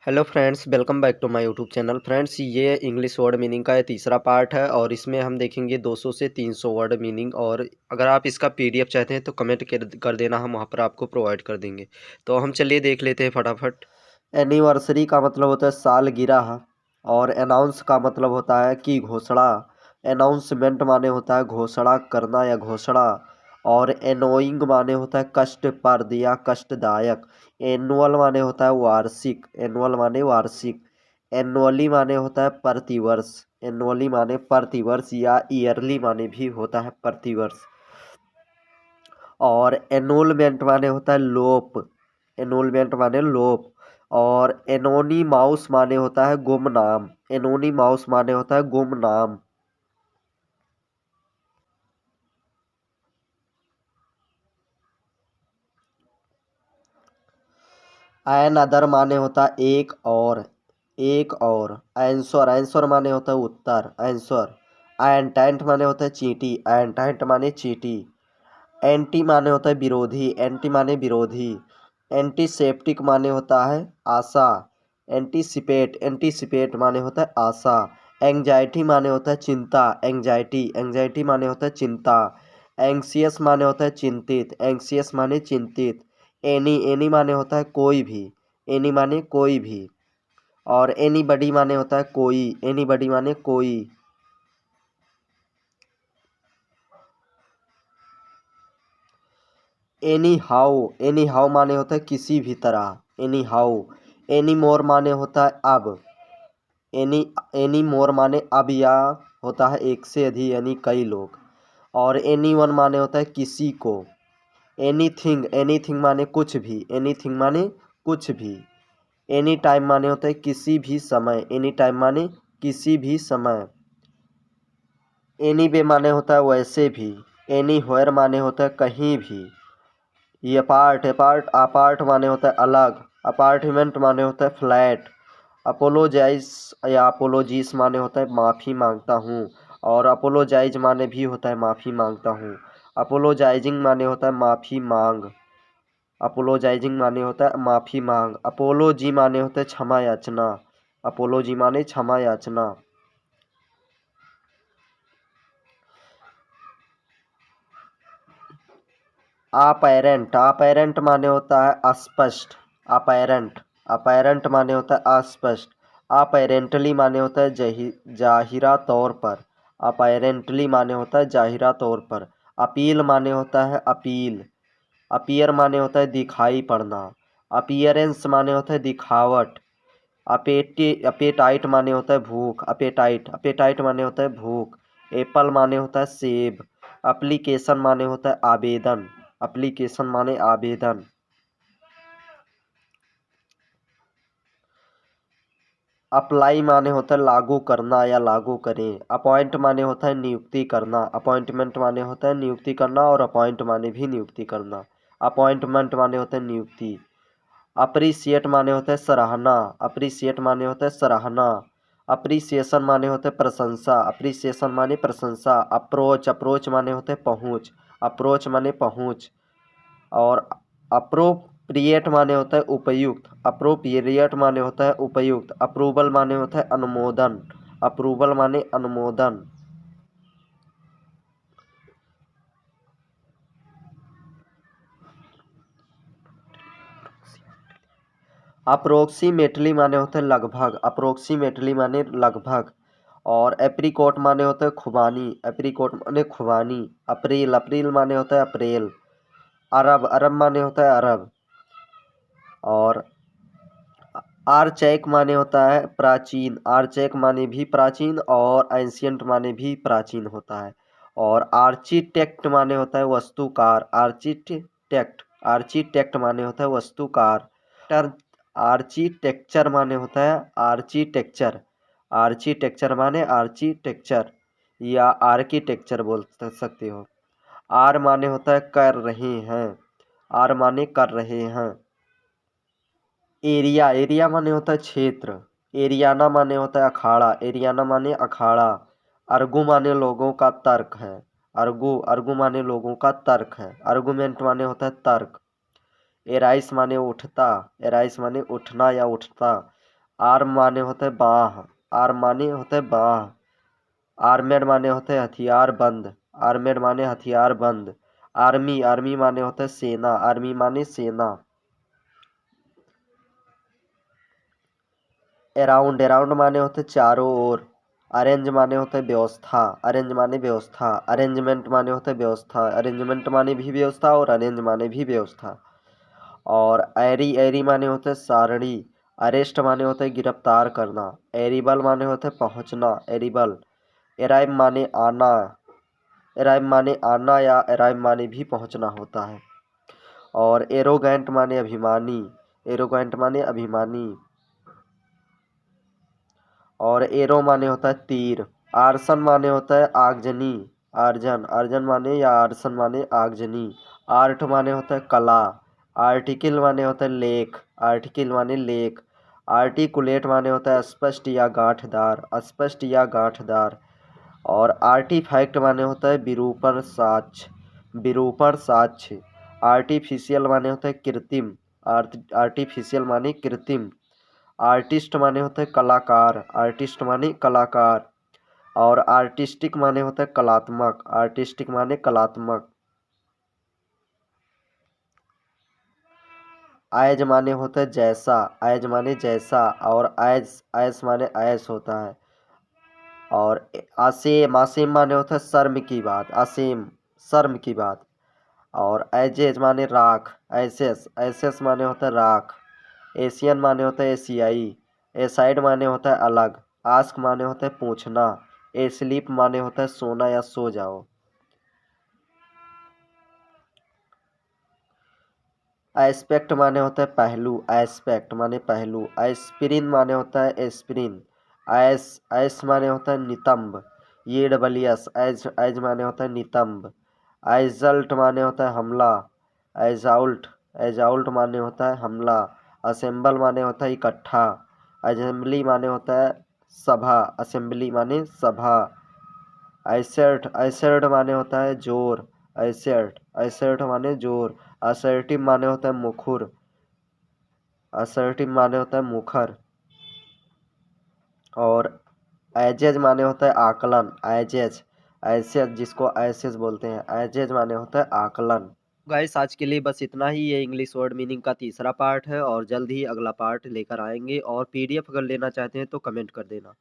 Hello friends, welcome back to my YouTube channel. Friends, ये English word meaning का ये तीसरा पार्ट है और इसमें हम देखेंगे 200 से 300 वर्ड मीनिंग। और अगर आप इसका पीडीएफ चाहते हैं तो कमेंट कर देना, हम वहाँ पर आपको प्रोवाइड कर देंगे। तो हम चलिए देख लेते हैं फटाफट। एनिवर्सरी का मतलब होता है सालगिरह, और अनाउंस का मतलब होता है कि घोषणा। अनाउंसमेंट माने होता है घोषणा करना या घोषणा। और एनोइंग माने होता है कष्टप्रद या कष्टदायक। एनुअल माने होता है वार्षिक, एनुअल माने वार्षिक। एनुअली माने होता है प्रतिवर्ष, एनुअली माने प्रतिवर्ष या ईयरली माने भी होता है प्रतिवर्ष। और एनुअलमेंट माने होता है लोप, एनुअलमेंट माने लोप। और एनोनी माउस माने होता है गुमनाम, एनोनी माउस माने होता है गुमनाम। एन अदर माने होता है एक और, एक और। आंसर, आंसर माने होता है उत्तर, आंसर। एंटेंट माने होता है चींटी, एंटेंट माने चींटी। एंटी माने होता है विरोधी, एंटी माने विरोधी। एंटीसेप्टिक माने होता है आशा। एंटीसिपेट, एंटीसिपेट माने होता है आशा। एंग्जाइटी माने होता है चिंता, एंग्जाइटी, एंग्जाइटी माने होता है चिंता। एंग्सियस माने होता है चिंतित, एंग्सियस माने चिंतित। एनी, एनी माने होता है कोई भी, एनी माने कोई भी। और एनी बडी माने होता है कोई, एनी बडी माने कोई। एनी हाउ, एनी हाउ माने होता है किसी भी तरह, एनी हाउ। एनी मोर माने होता है अब, एनी, एनी मोर माने अब या होता है एक से अधिक यानी कई लोग। और एनी वन माने होता है किसी को। एनीथिंग, एनीथिंग माने कुछ भी, एनीथिंग माने कुछ भी। एनी टाइम माने होता है किसी भी समय, एनी टाइम माने किसी भी समय। एनी वे माने होता है वैसे भी। एनी व्हेयर माने होता है कहीं भी। ये अपार्ट, अपार्ट, अपार्ट माने होता है अलग। अपार्टमेंट माने होता है फ्लैट। अपोलोजाइज या अपोलोजीस माने होता है माफ़ी मांगता हूँ। और अपोलोजाइज माने भी होता है माफ़ी मांगता हूँ। अपोलोजाइजिंग माने होता है माफ़ी मांग। अपोलोजाइजिंग माने होता है माफ़ी मांग। अपोलोजी माने होता है क्षमा याचना, अपोलोजी माने क्षमा याचना। अपैरेंट, अपैरेंट माने होता है अस्पष्ट, अपैरेंट, अपैरेंट माने होता है अस्पष्ट। अपैरेंटली माने होता है जाहिरा तौर पर, अपैरेंटली माने होता है जाहिरा तौर पर। अपील माने होता है अपील। अपीयर माने होता है दिखाई पड़ना। अपीयरेंस माने होता है दिखावट। अपेटाइट माने होता है भूख, अपेटाइट, अपेटाइट माने होता है भूख। एप्पल माने होता है सेब। एप्लीकेशन माने होता है आवेदन, एप्लीकेशन माने आवेदन। अप्लाई माने होता है लागू करना या लागू करें। अपॉइंट माने होता है नियुक्ति करना, अपॉइंटमेंट माने होता है नियुक्ति करना। और अपॉइंट माने भी नियुक्ति करना। अपॉइंटमेंट माने होता है नियुक्ति। अप्रिसिएट माने होता है सराहना, अप्रिसिएट माने होता है सराहना। अप्रिसिएशन माने होता है प्रशंसा, अप्रिसिएशन माने प्रशंसा। अप्रोच, अप्रोच माने होता है पहुँच, अप्रोच माने पहुँच। और अप्रोप्रिएट माने होता है उपयुक्त, अप्रोप्रिएट माने होता है उपयुक्त। अप्रूवल माने होता है अनुमोदन, अप्रूवल माने अनुमोदन। अप्रोक्सीमेटली माने होता है लगभग, अप्रोक्सीमेटली माने लगभग। और एप्रीकोट माने होता है खुबानी, एप्रीकोट माने खुबानी। अप्रैल, अप्रैल माने होता है अप्रैल। अरब, अरब माने होता है अरब। और आर्चैक माने होता है प्राचीन, आर्चैक माने भी प्राचीन और एंशियंट माने भी प्राचीन होता है। और आर्किटेक्ट माने होता है वस्तुकार, आर्किटेक्ट, आर्किटेक्ट माने होता है वस्तुकार। टर आर्किटेक्चर माने होता है आर्किटेक्चर, आर्किटेक्चर माने आर्किटेक्चर या आर्किटेक्चर बोल सकते हो। आर माने होता है कर रहे हैं, आर माने कर रहे हैं। एरिया, एरिया माने होता है क्षेत्र। एरियाना माने होता है अखाड़ा, एरियाना माने अखाड़ा। अर्गु माने लोगों का तर्क है, अर्गु, अर्गु माने लोगों का तर्क है। आर्गुमेंट माने होता है तर्क। एराइस माने उठता, एराइस माने उठना या उठता। आर्म माने होता है बाह, आर्म माने होता है बाह। आर्मेड माने होते हैं हथियार बंद, आर्मेड माने हथियार बंद। आर्मी, आर्मी माने होता है सेना, आर्मी माने सेना। अराउंड, अराउंड माने होते चारों ओर। अरेंज माने होते व्यवस्था, अरेंज माने व्यवस्था। अरेंजमेंट माने होते व्यवस्था, अरेंजमेंट माने भी व्यवस्था और अरेंज माने भी व्यवस्था। और एरी, एरी माने होते सारणी। अरेस्ट माने होते गिरफ्तार करना। एरिबल माने होते पहुंचना, एरिबल। अराइव माने आना, अराइव माने आना या अराइव माने भी पहुंचना होता है। और एरोगेंट माने अभिमानी, एरोगेंट माने अभिमानी। और एरो माने होता है तीर। आर्सन माने होता है आगजनी, आर्जन, अर्जन माने या आर्सन माने आगजनी। आर्ट माने होता है कला। आर्टिकल माने होता है लेख, आर्टिकल माने लेख। आर्टिकुलेट माने होता है स्पष्ट या गांठदार, अस्पष्ट या गांठदार। और आर्टिफैक्ट माने होता है विरूपण साक्ष्य, विरूपण साक्ष्य। आर्टिफिशियल माने होता है कृत्रिम, आर्टिफिशियल माने कृत्रिम। आर्टिस्ट माने होते हैं कलाकार, आर्टिस्ट माने कलाकार। और आर्टिस्टिक माने होता है कलात्मक, आर्टिस्टिक माने कलात्मक। आयज माने होता है जैसा, आयज माने जैसा। और आयस, आयस माने आयस होता है। और आसेम, आसेम माने होता है शर्म की बात, आसेम शर्म की बात। और एजेज माने राख, एसेस, एसेस माने होता है राख। एशियन माने होता है एशियाई। एसाइड माने होता है अलग। आस्क माने होता है पूछना। ए स्लीप माने होता है सोना या सो जाओ। एस्पेक्ट माने होता है पहलू, एस्पेक्ट माने पहलू। एस्पिरिन माने होता है एस्पिरिन। एस, एस माने होता है नितंब, ये डबल एस। एज, एज माने होता है नितंब। एजल्ट माने होता है हमला, एजाउल्ट, एजाउल्ट माने होता है हमला। असेंबल माने होता है इकट्ठा। असेंबली माने होता है सभा, असेंबली माने सभा। एसर्ट, एसर्ट माने होता है जोर, एसर्ट, एसर्ट माने जोर। असर्टिव माने होता है मुखर, असर्टिव माने होता है मुखर। और एजेज माने होता है आकलन, एजेज, एसेज जिसको एसेज बोलते हैं, एजेज माने होता है आकलन। गाइस आज के लिए बस इतना ही। ये इंग्लिश वर्ड मीनिंग का तीसरा पार्ट है और जल्द ही अगला पार्ट लेकर आएंगे। और पीडीएफ अगर लेना चाहते हैं तो कमेंट कर देना।